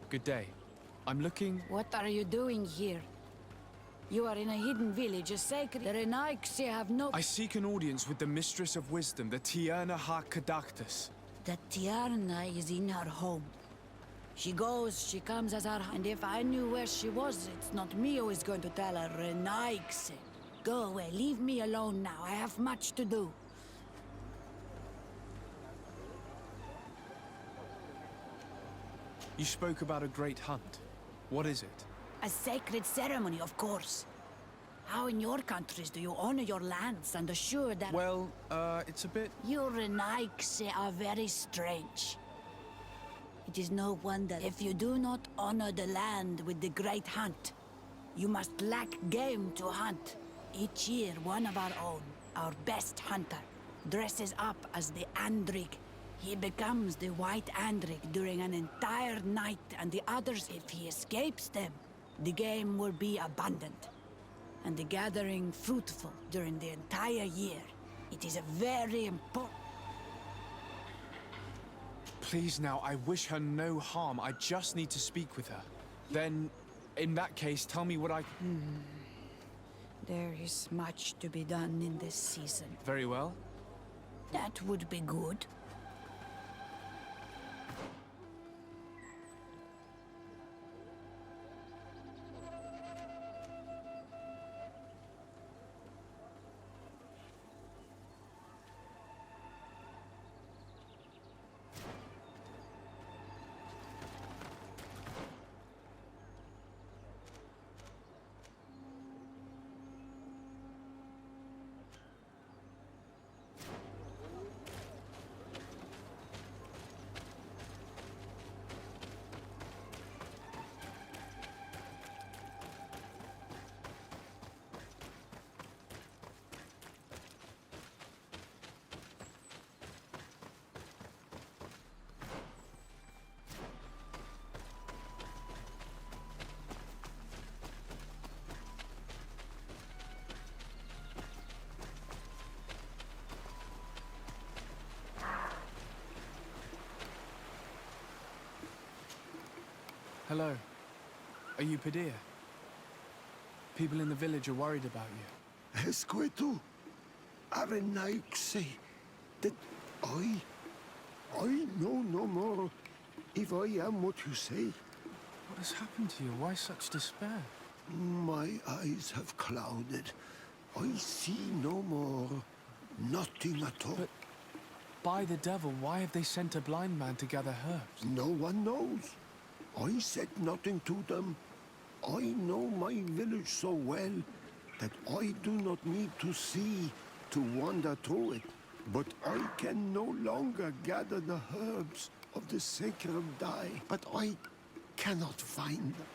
Good day. I'm looking... What are you doing here? You are in a hidden village, a sacred... The Renaiksi have no... I seek an audience with the Mistress of Wisdom, the Tierna Ha-Kadaktus. The Tierna is in her home. She goes, she comes as her... And if I knew where she was, it's not me who is going to tell her, Renaiksi. Go away, leave me alone now. I have much to do. You spoke about a great hunt. What is it? A sacred ceremony, of course. How in your countries do you honor your lands and assure that... Well, it's a bit... You Renaiksi are very strange. It is no wonder if you do not honor the land with the great hunt. You must lack game to hunt. Each year, one of our own, our best hunter, dresses up as the Andrig. He becomes the White Andrig during an entire night, and the others, if he escapes them, the game will be abundant, and the gathering fruitful during the entire year. It is a very important... Please now, I wish her no harm. I just need to speak with her. Then, in that case, tell me what I... There is much to be done in this season. Very well. That would be good. Hello. Are you Padilla? People in the village are worried about you. Esqueto, Arenaiksi, that I know no more if I am what you say. What has happened to you? Why such despair? My eyes have clouded. I see no more. Nothing at all. But by the devil, why have they sent a blind man to gather herbs? No one knows. I said nothing to them. I know my village so well that I do not need to see to wander through it. But I can no longer gather the herbs of the sacred dye. But I cannot find them.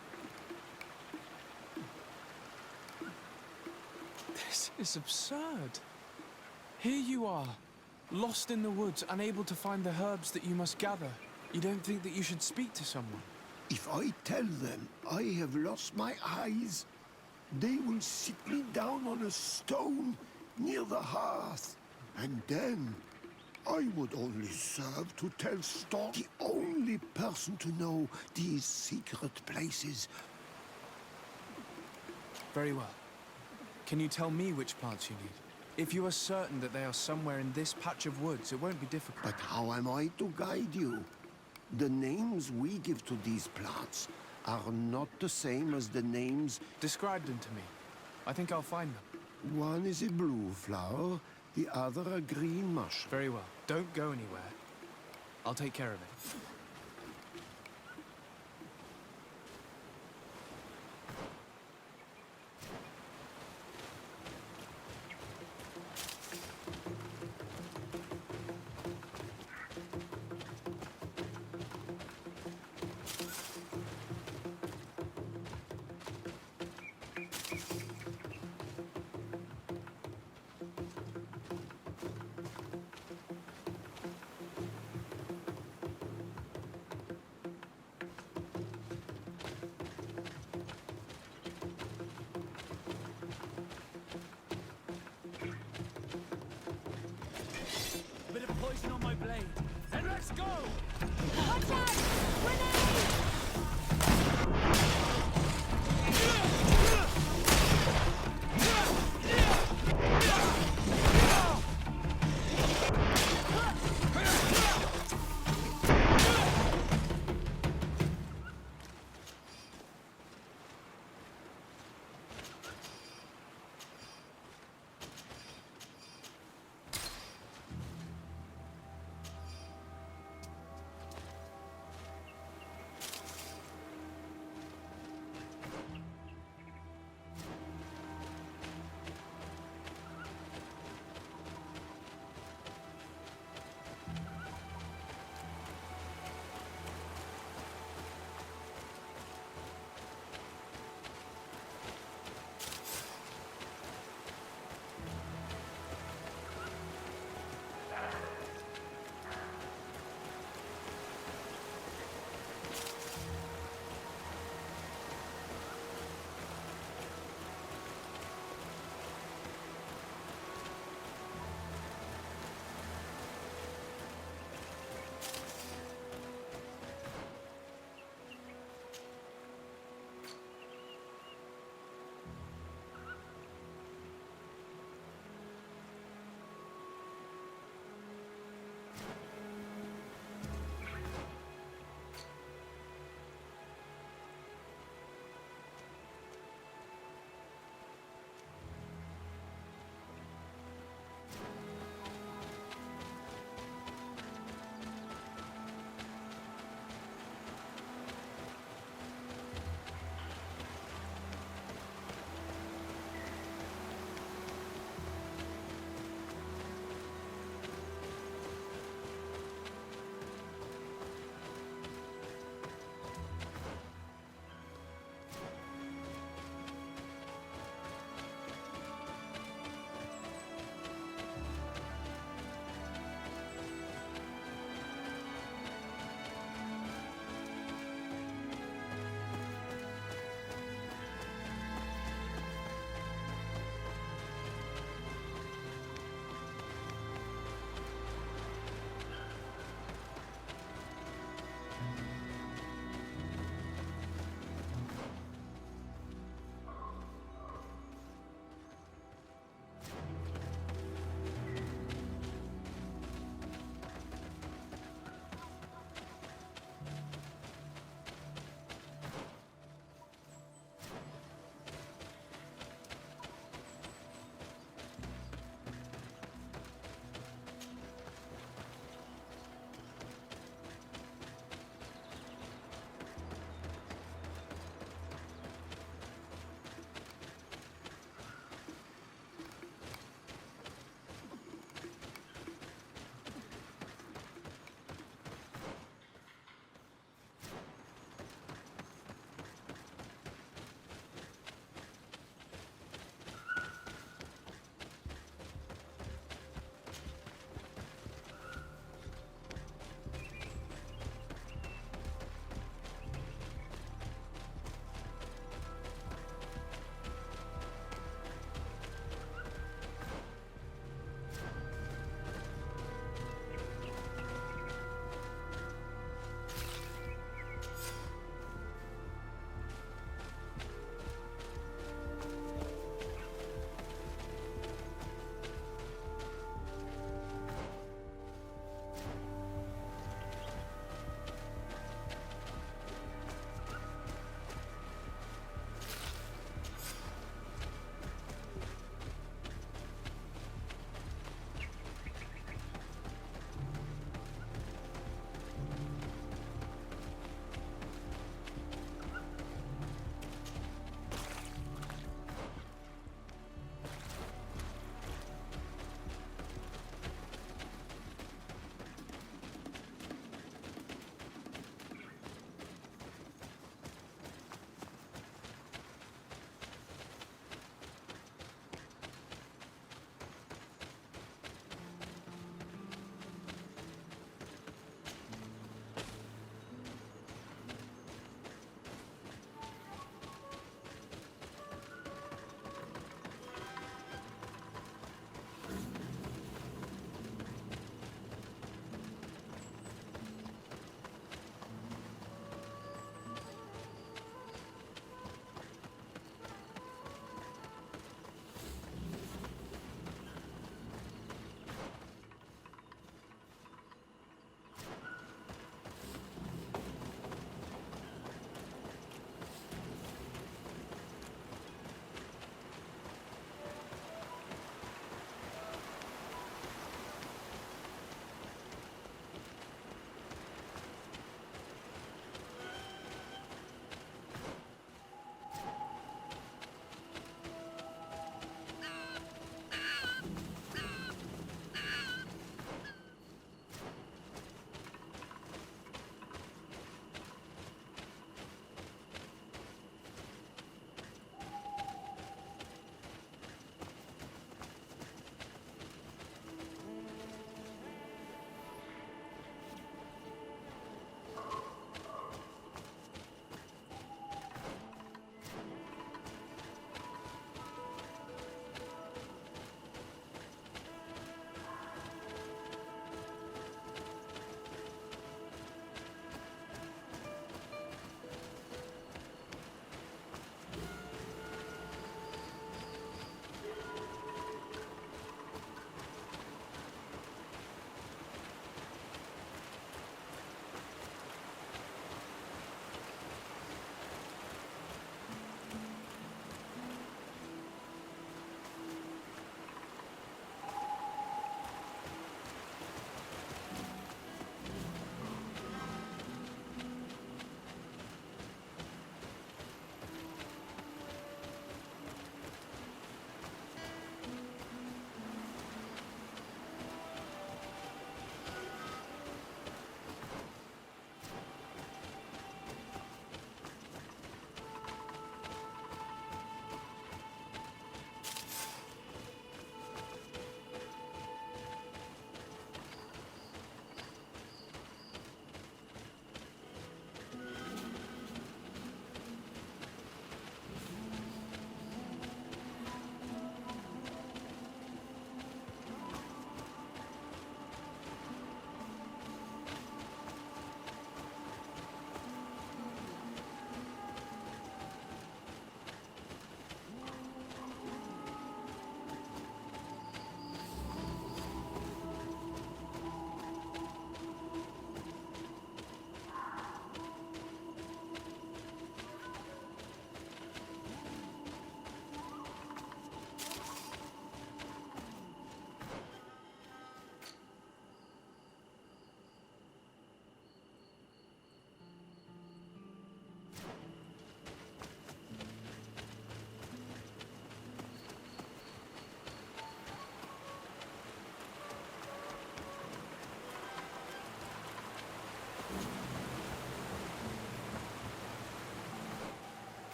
This is absurd. Here you are, lost in the woods, unable to find the herbs that you must gather. You don't think that you should speak to someone? If I tell them I have lost my eyes, they will sit me down on a stone near the hearth. And then I would only serve to tell Storm, the only person to know these secret places. Very well. Can you tell me which plants you need? If you are certain that they are somewhere in this patch of woods, it won't be difficult. But how am I to guide you? The names we give to these plants are not the same as the names... Describe them to me. I think I'll find them. One is a blue flower, the other a green mushroom. Very well. Don't go anywhere. I'll take care of it. Poison on my blade. Then let's go! Watch out! Grenade!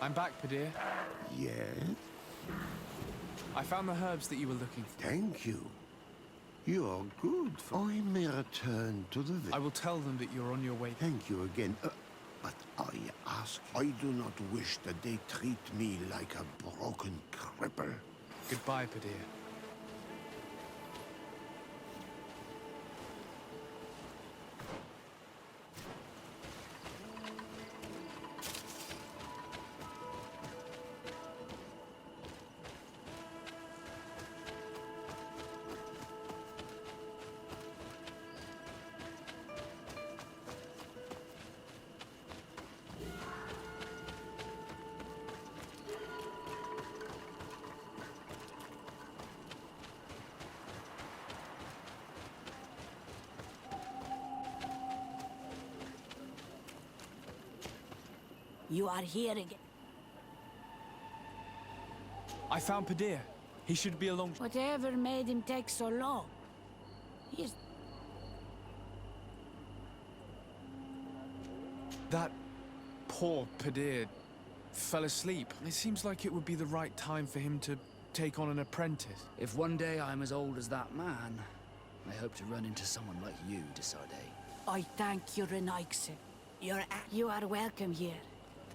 I'm back, Padir. Yes? I found the herbs that you were looking for. Thank you. You're good. I may return to the village. I will tell them that you're on your way. Thank you again. But I ask, I do not wish that they treat me like a broken cripple. Goodbye, Padir. You are here again. I found Padir. He should be along. Whatever made him take so long? He's... That poor Padir fell asleep. It seems like it would be the right time for him to take on an apprentice. If one day I'm as old as that man, I hope to run into someone like you, Desarde. I thank you, Renaigse. You are welcome here.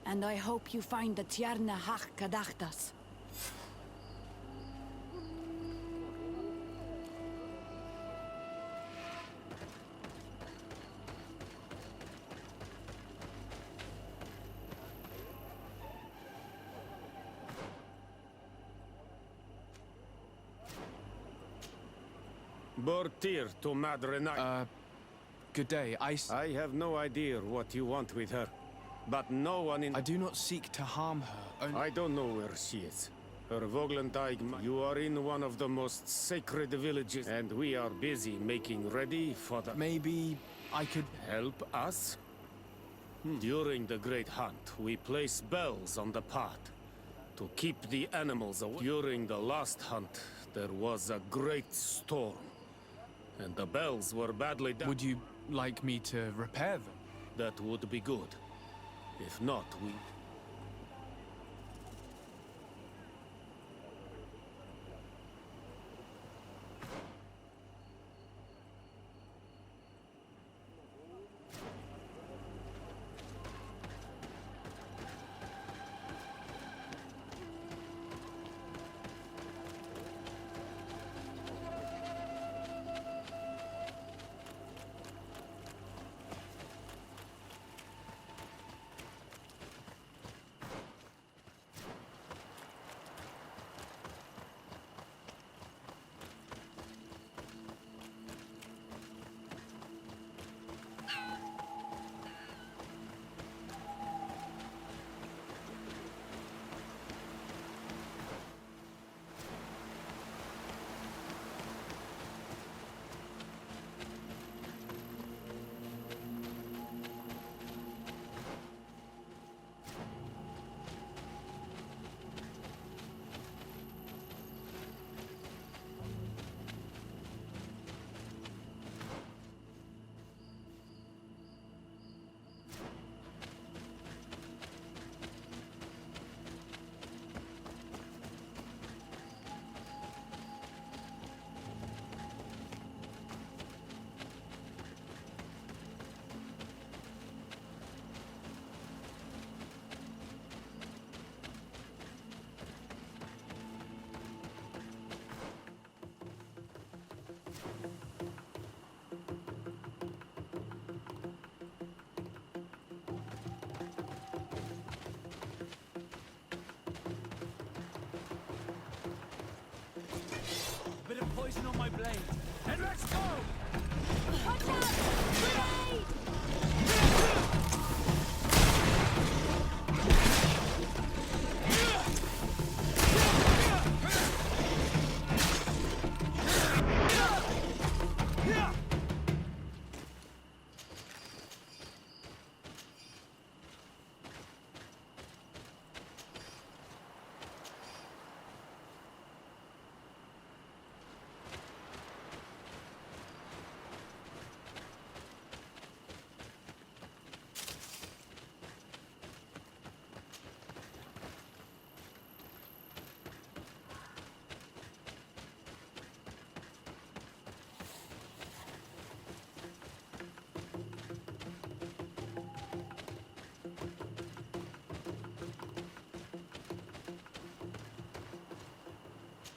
And I hope you find the Tierna Hach Kadachtas. Bortir to Madre Knight. Good day. I have no idea what you want with her, but no one in... I do not seek to harm her. I don't know where she is. Her Voglentag... You are in one of the most sacred villages, and we are busy making ready for the... Maybe I could... Help us? During the Great Hunt, we place bells on the path to keep the animals away. During the last hunt, there was a great storm, and the bells were badly damaged. Would you like me to repair them? That would be good. If not, we... Bit of poison on my blade, and let's go! Watch out! Grenade!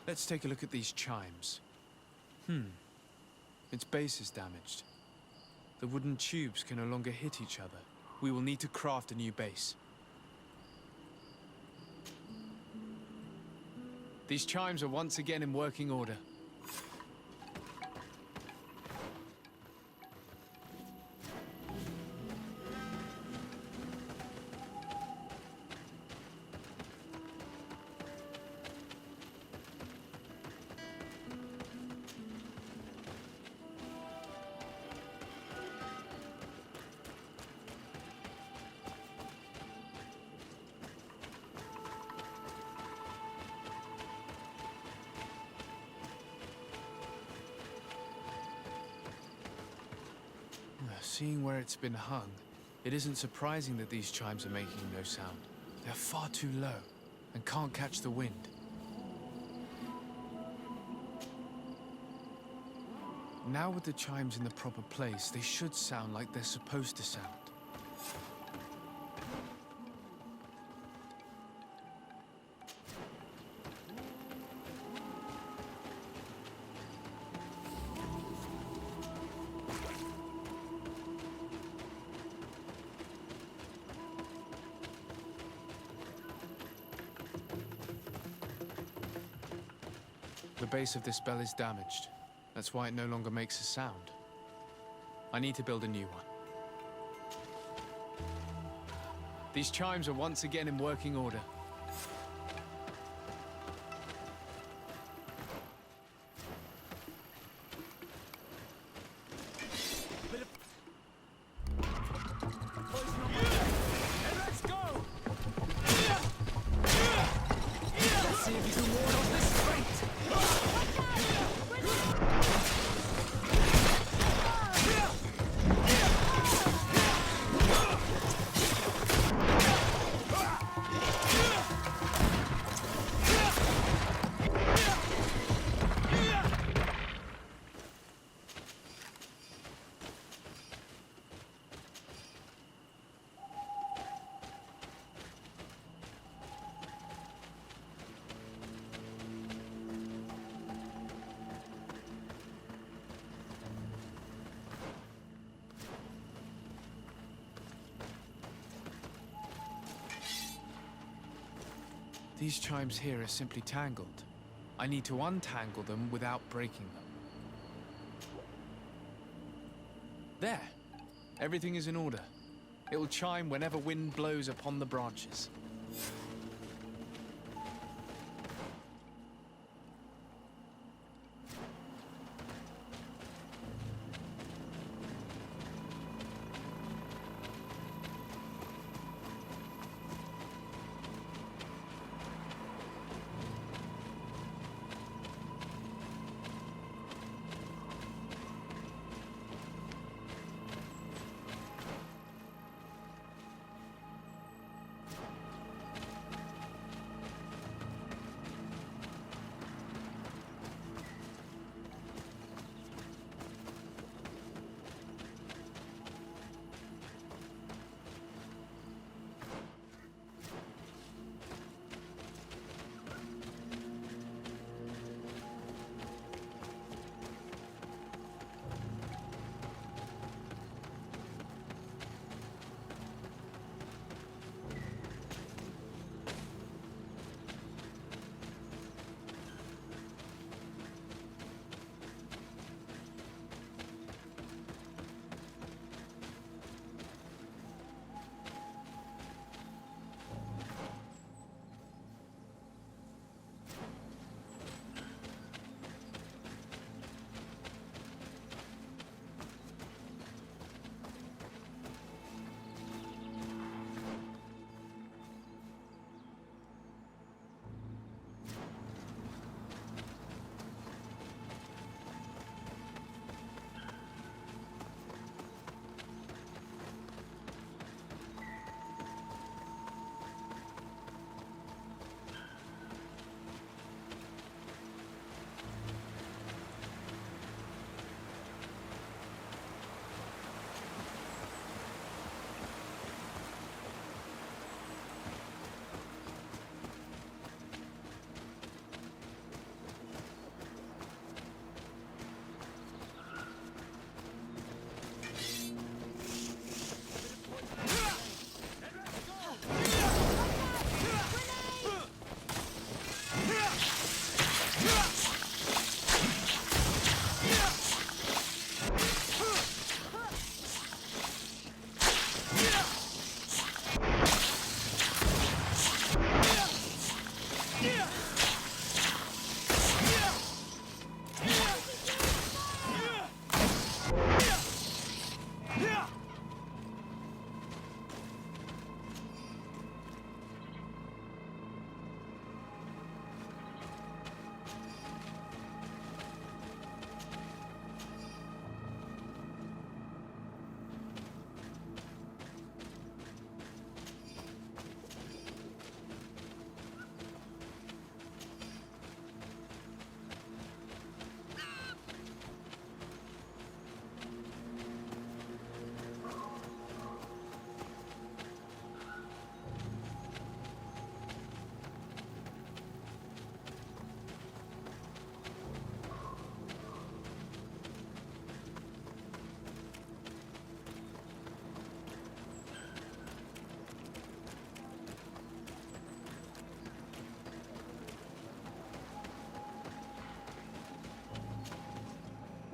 Let's take a look at these chimes. Its base is damaged. The wooden tubes can no longer hit each other. We will need to craft a new base. These chimes are once again in working order. Seeing where it's been hung, it isn't surprising that these chimes are making no sound. They're far too low and can't catch the wind. Now with the chimes in the proper place, they should sound like they're supposed to sound. The base of this bell is damaged. That's why it no longer makes a sound. I need to build a new one. These chimes are once again in working order. Let's go! Let's see if you can ward off this strength. These chimes here are simply tangled. I need to untangle them without breaking them. There! Everything is in order. It will chime whenever wind blows upon the branches.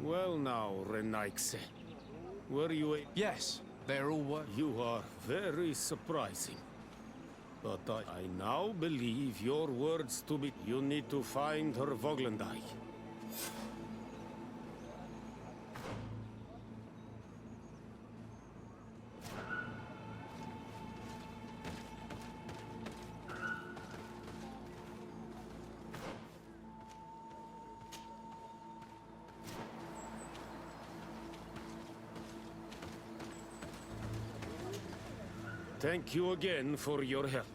Well now, Renaixe. Were you a... Yes, they are all working. You are very surprising. But I now believe your words to be... You need to find her Voglendai. Thank you again for your help.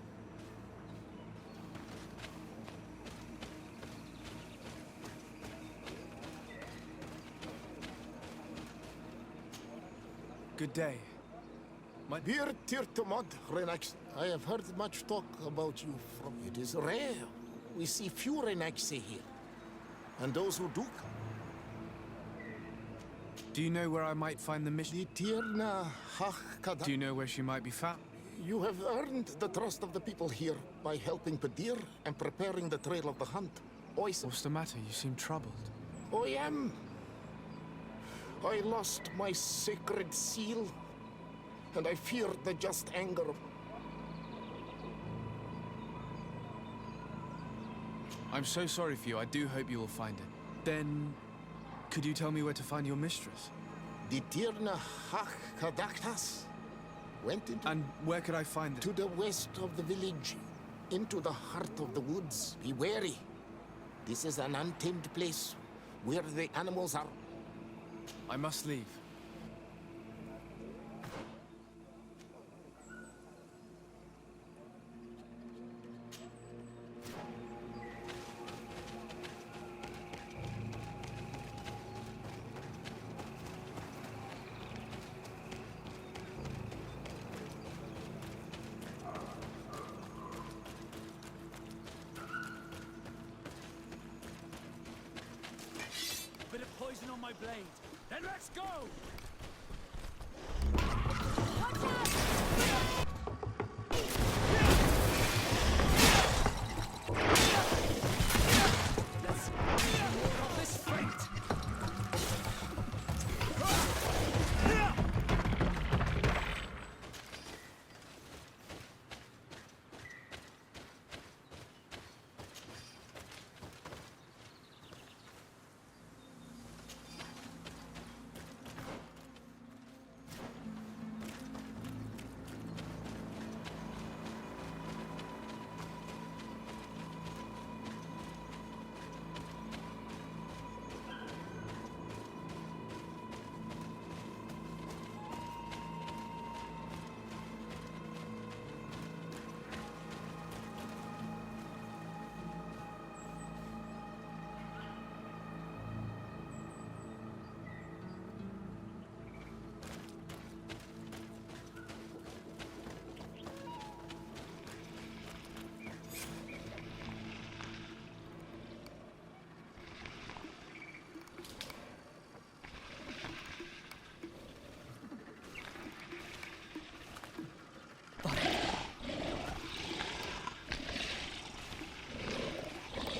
Good day. My Dear Tirtomod, Renax, I have heard much talk about you from... It is rare. We see few Renaxe here. And those who do... Do you know where I might find the mission? The Tirna Hach Do you know where she might be found? You have earned the trust of the people here by helping Padir and preparing the trail of the hunt. What's the matter? You seem troubled. I am. I lost my sacred seal, and I fear the just anger of... I'm so sorry for you. I do hope you will find it. Then, could you tell me where to find your mistress? The Tirna Hach Kadaktas went into... And where could I find it? To the west of the village, into the heart of the woods. Be wary. This is an untamed place, where the animals are... I must leave. Bit of poison on my blade. Then let's go! Let's more of this fight!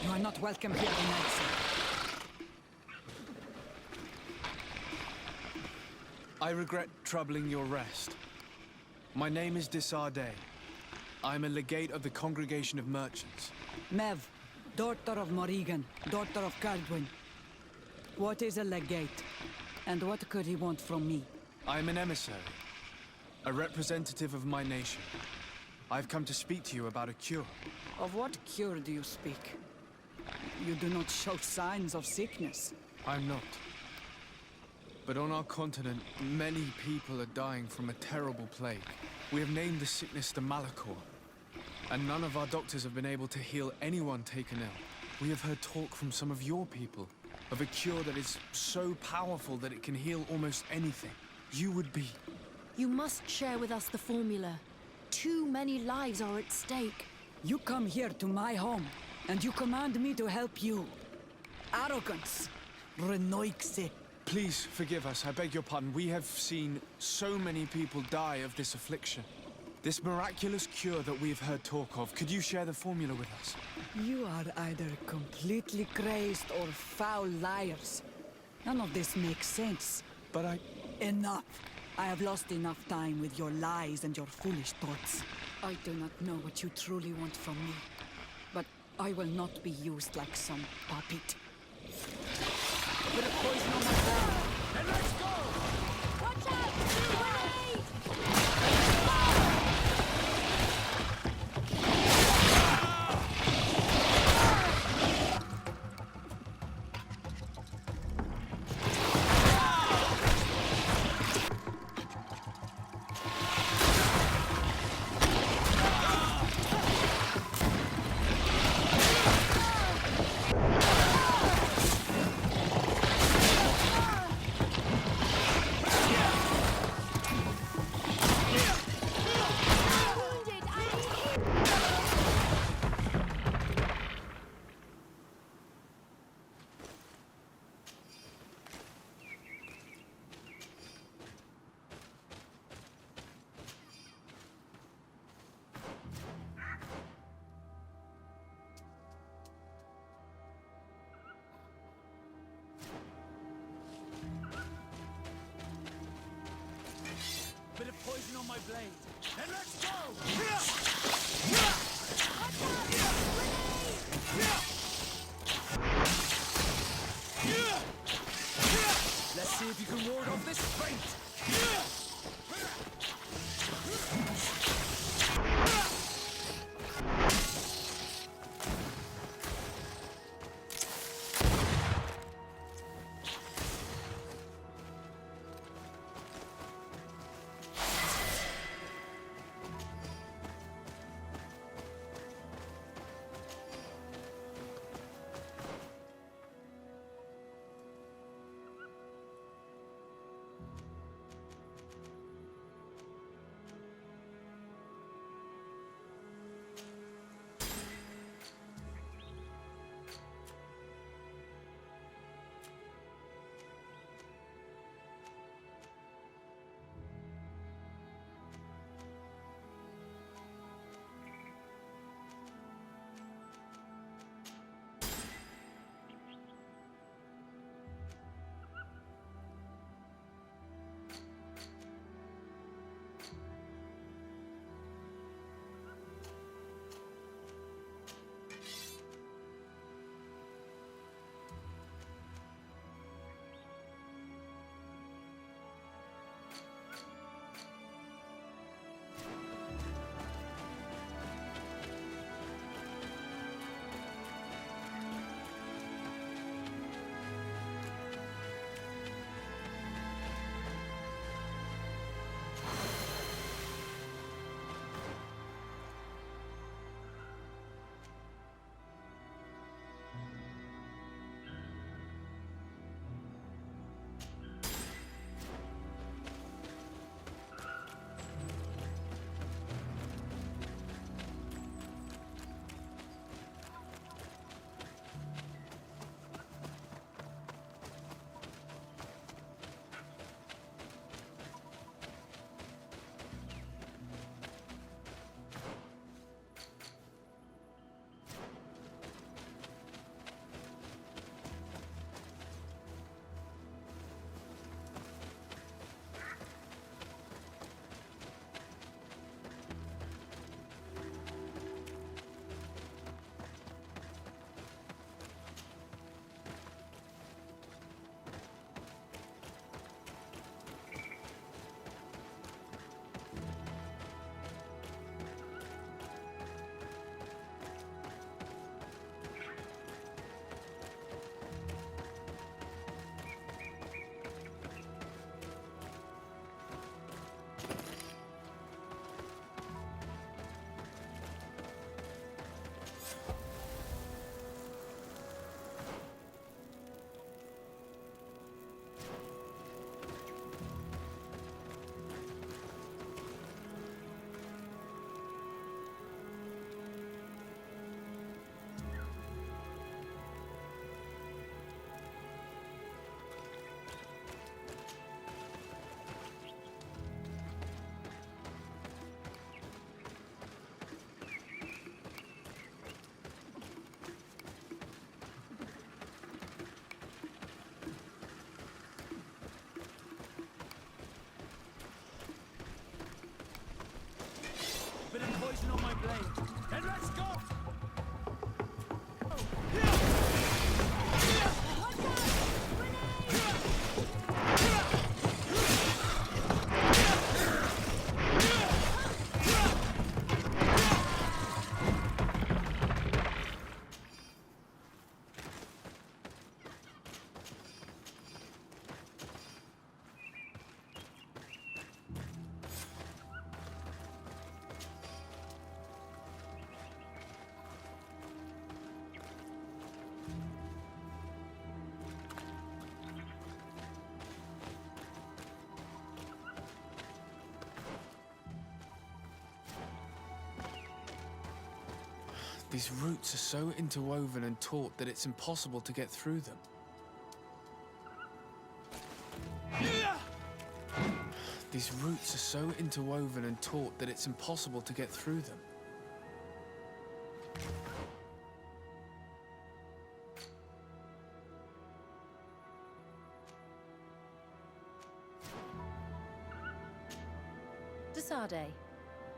You are not welcome here tonight, I regret troubling your rest. My name is Desarde. I'm a legate of the Congregation of Merchants. Mev, daughter of Morrigan, daughter of Cardwin. What is a legate? And what could he want from me? I am an emissary, a representative of my nation. I've come to speak to you about a cure. Of what cure do you speak? You do not show signs of sickness. I'm not. But on our continent, many people are dying from a terrible plague. We have named the sickness the Malachor, and none of our doctors have been able to heal anyone taken ill. We have heard talk from some of your people of a cure that is so powerful that it can heal almost anything. You would be... You must share with us the formula. Too many lives are at stake. You come here to my home, and you command me to help you. Arrogance. Renoixe. Please forgive us, I beg your pardon. We have seen so many people die of this affliction. This miraculous cure that we've heard talk of, could you share the formula with us? You are either completely crazed or foul liars. None of this makes sense. But I... Enough! I have lost enough time with your lies and your foolish thoughts. I do not know what you truly want from me, but I will not be used like some puppet. Bit of poison on my blade. And let's go! Watch out! Grenade! Wounded! I need you! Bit of poison on my blade. And let's go! Let's see if you can ward off this feint. These roots are so interwoven and taut that it's impossible to get through them. These roots are so interwoven and taut that it's impossible to get through them. Desade,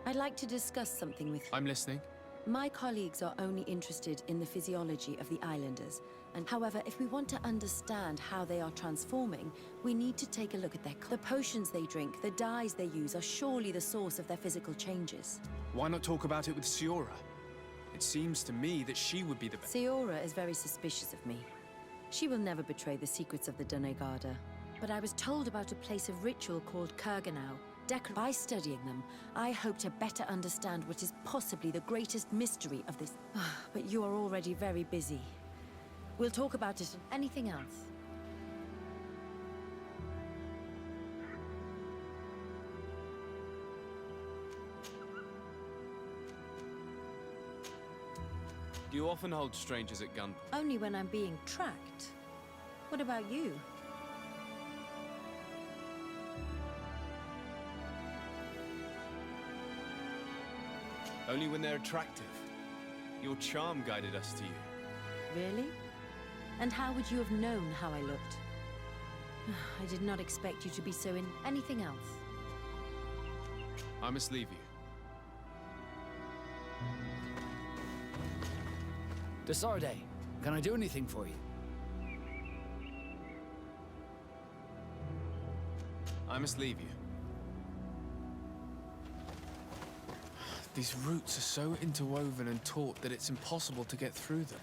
I'd like to discuss something with you. I'm listening. My colleagues are only interested in the physiology of the islanders. And however, if we want to understand how they are transforming, we need to take a look at the potions they drink, the dyes they use are surely the source of their physical changes. Why not talk about it with Siora? It seems to me that she would be the best. Siora is very suspicious of me. She will never betray the secrets of the Doneigada. But I was told about a place of ritual called Kurganau. By studying them, I hope to better understand what is possibly the greatest mystery of this. But you are already very busy. We'll talk about it. Anything else? Do you often hold strangers at gunpoint? Only when I'm being tracked. What about you? Only when they're attractive. Your charm guided us to you. Really? And how would you have known how I looked? I did not expect you to be so in... Anything else? I must leave you. Desarde, can I do anything for you? I must leave you. These roots are so interwoven and taut that it's impossible to get through them.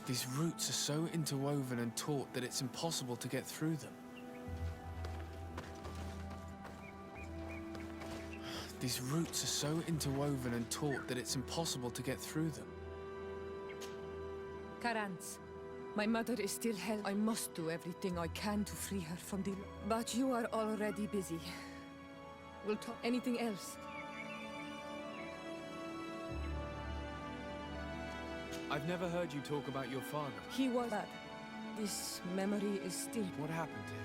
These roots are so interwoven and taut that it's impossible to get through them. These roots are so interwoven and taut that it's impossible to get through them. Karantz, my mother is still held. I must do everything I can to free her from the... But you are already busy. We'll talk... Anything else? I've never heard you talk about your father. He was bad. This memory is still... What happened to him?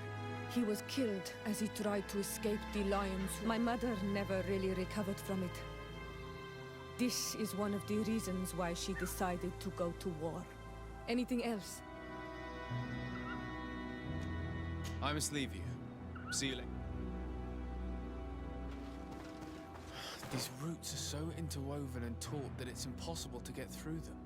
He was killed as he tried to escape the lions. My mother never really recovered from it. This is one of the reasons why she decided to go to war. Anything else? I must leave you. See you later. These roots are so interwoven and taut that it's impossible to get through them.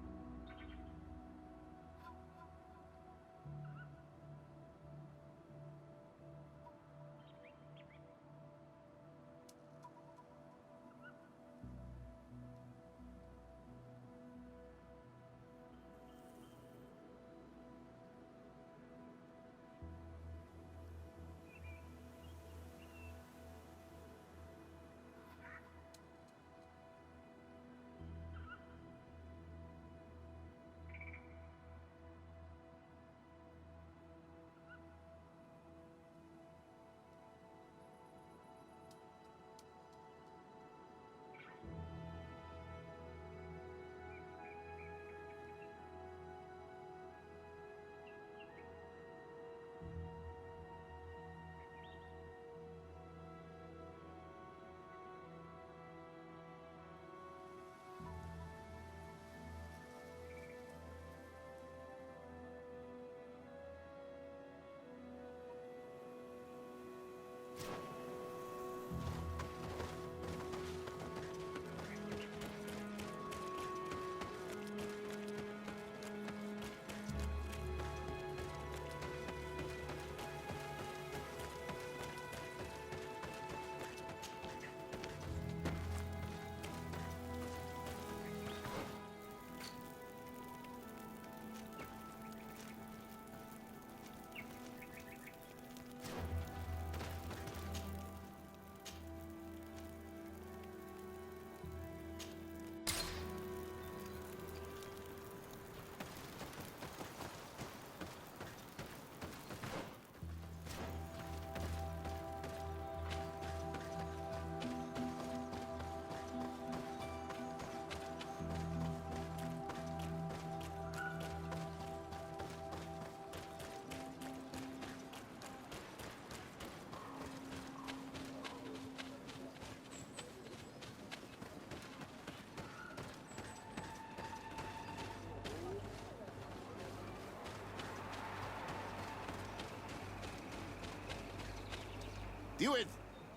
Do it!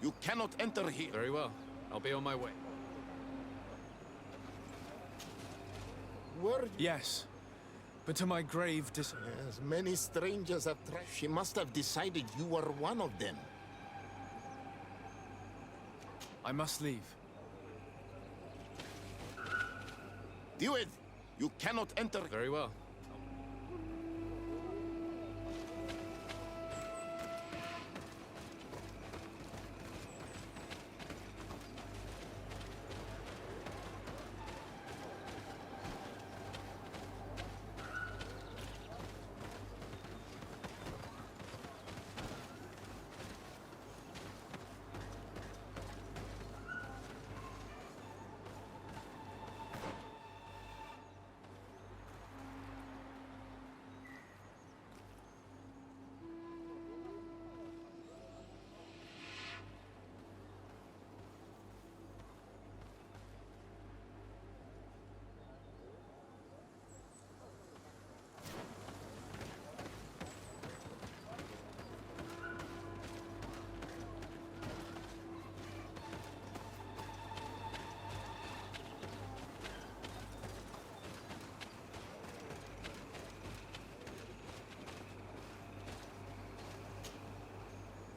You cannot enter here. Very well. I'll be on my way. Where? Yes, but to my grave Yes, many strangers have tried. She must have decided you were one of them. I must leave. Do it! You cannot enter. Very well.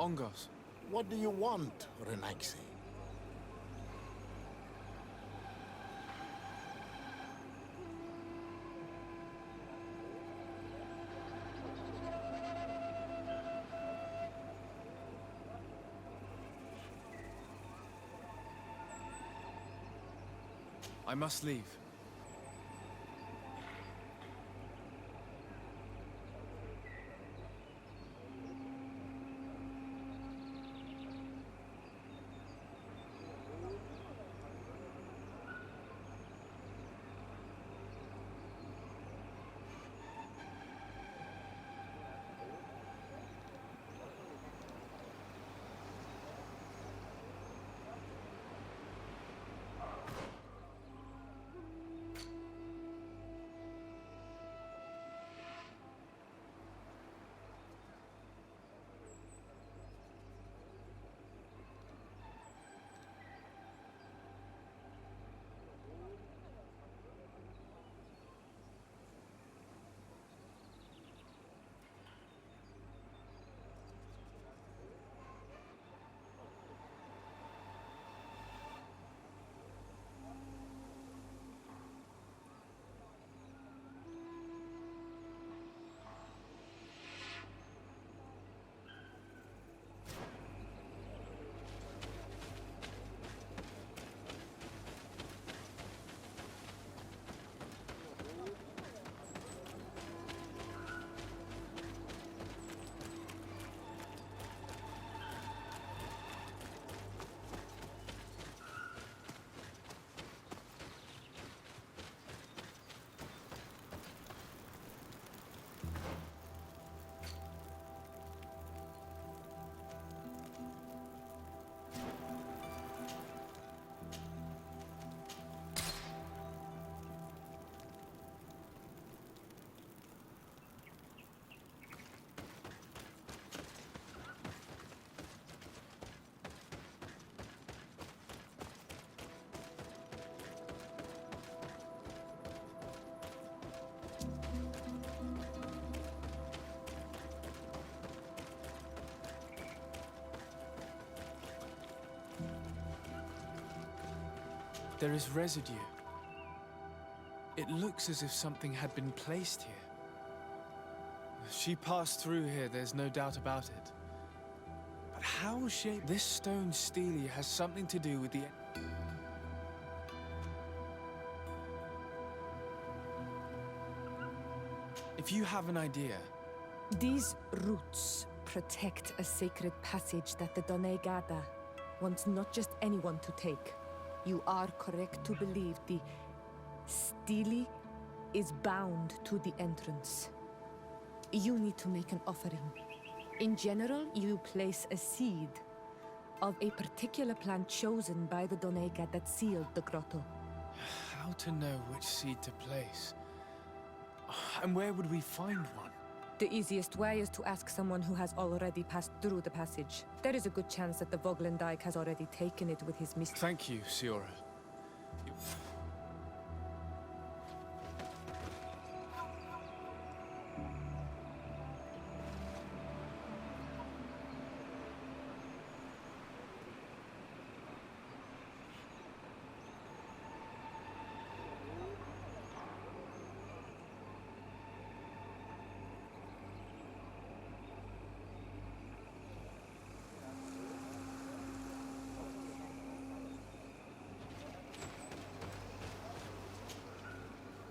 Ongos. What do you want, Renaxi? I must leave. There is residue. It looks as if something had been placed here. She passed through here, there's no doubt about it. But how shaped? This stone stele has something to do with the... If you have an idea... These roots protect a sacred passage that the Donegada wants not just anyone to take. You are correct to believe the stele is bound to the entrance. You need to make an offering. In general, you place a seed of a particular plant chosen by the Donega that sealed the grotto. How to know which seed to place? And where would we find one? The easiest way is to ask someone who has already passed through the passage. There is a good chance that the Voglendike has already taken it with his mist. Thank you, Siora.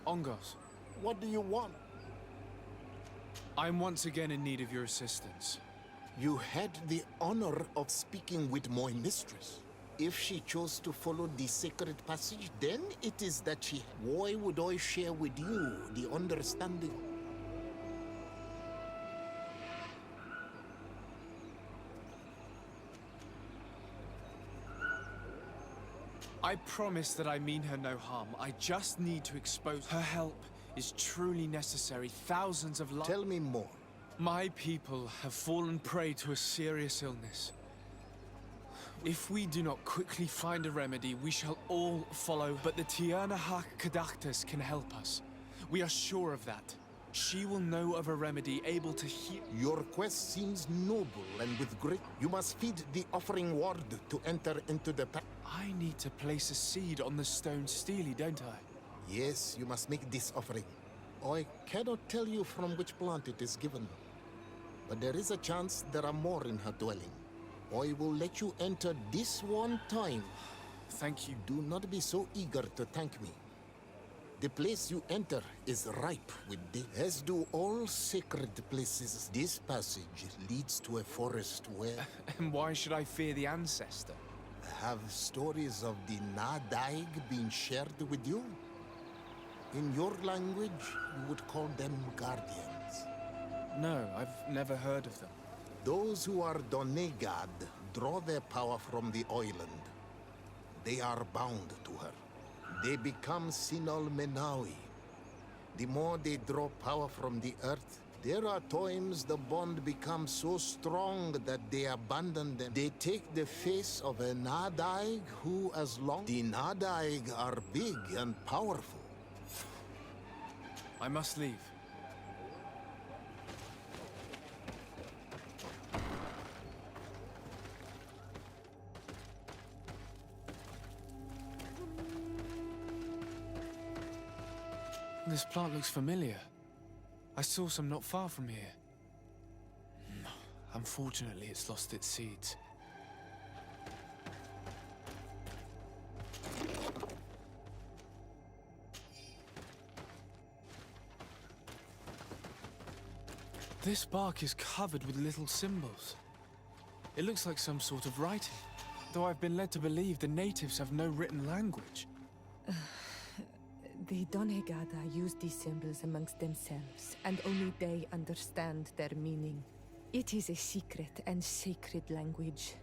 Ongos, What do you want? I'm once again in need of your assistance. You had the honor of speaking with my mistress. If she chose to follow the sacred passage, then it is that she... Why would I share with you the understanding? I promise that I mean her no harm. I just need to expose her help is truly necessary. Thousands of lives. Tell me more. My people have fallen prey to a serious illness. If we do not quickly find a remedy, we shall all follow. But the Tiana Hak Kadaktas can help us. We are sure of that. She will know of a remedy able to heal. Your quest seems noble and with great... You must feed the offering ward to enter into the... I need to place a seed on the stone steely, don't I? Yes, you must make this offering. I cannot tell you from which plant it is given. But there is a chance there are more in her dwelling. I will let you enter this one time. Thank you. Do not be so eager to thank me. The place you enter is ripe with death. As do all sacred places, this passage leads to a forest where... And why should I fear the ancestor? Have stories of the Nadaig been shared with you? In your language, you would call them guardians. No, I've never heard of them. Those who are Donegad draw their power from the island. They are bound to her. They become Sinol Menawi. The more they draw power from the earth, there are times the bond becomes so strong that they abandon them. They take the face of a Nadaig who, as long... The Nadaig are big and powerful. I must leave. This plant looks familiar. I saw some not far from here. Unfortunately, it's lost its seeds. This bark is covered with little symbols. It looks like some sort of writing, though I've been led to believe the natives have no written language. The Donegada use these symbols amongst themselves, and only they understand their meaning. It is a secret and sacred language.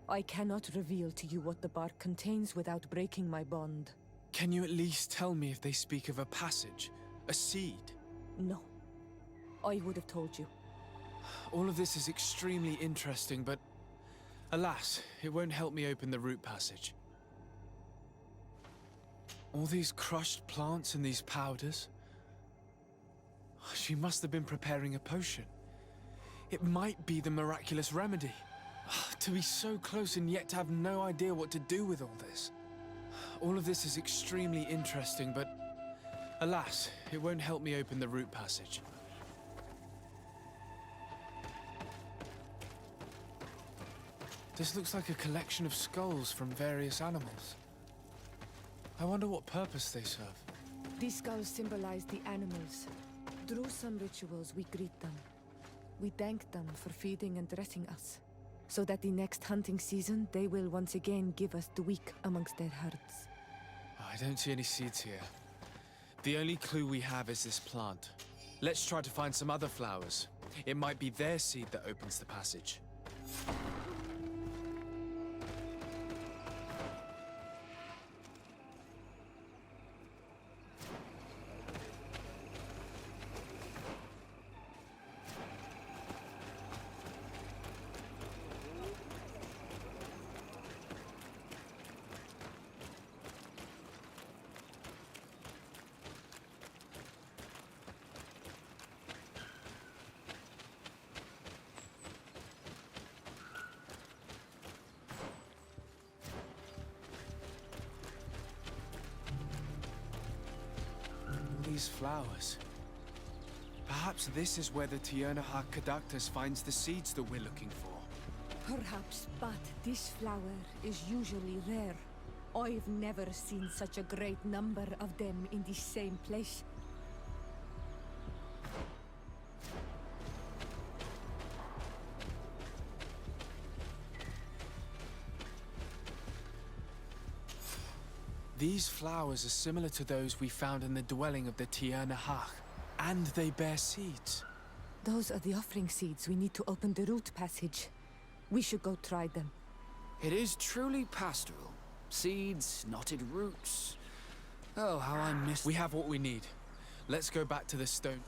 I cannot reveal to you what the bark contains without breaking my bond. Can you at least tell me if they speak of a passage, a seed? No. I would have told you. All of this is extremely interesting, but alas, it won't help me open the root passage. All these crushed plants and these powders. She must have been preparing a potion. It might be the miraculous remedy. To be so close and yet to have no idea what to do with all this. All of this is extremely interesting, but alas, it won't help me open the root passage. This looks like a collection of skulls from various animals. I wonder what purpose they serve. These skulls symbolize the animals. Through some rituals, we greet them. We thank them for feeding and dressing us, so that the next hunting season, they will once again give us the weak amongst their herds. I don't see any seeds here. The only clue we have is this plant. Let's try to find some other flowers. It might be their seed that opens the passage. these flowers. Perhaps this is where the Tiernahar Caductus finds the seeds that we're looking for. Perhaps, but this flower is usually rare. I've never seen such a great number of them in the same place. These flowers are similar to those we found in the dwelling of the Tiernahar, and they bear seeds. Those are the offering seeds we need to open the root passage. We should go try them. It is truly pastoral. Seeds, knotted roots. Oh, how I miss... We have what we need. Let's go back to the stone.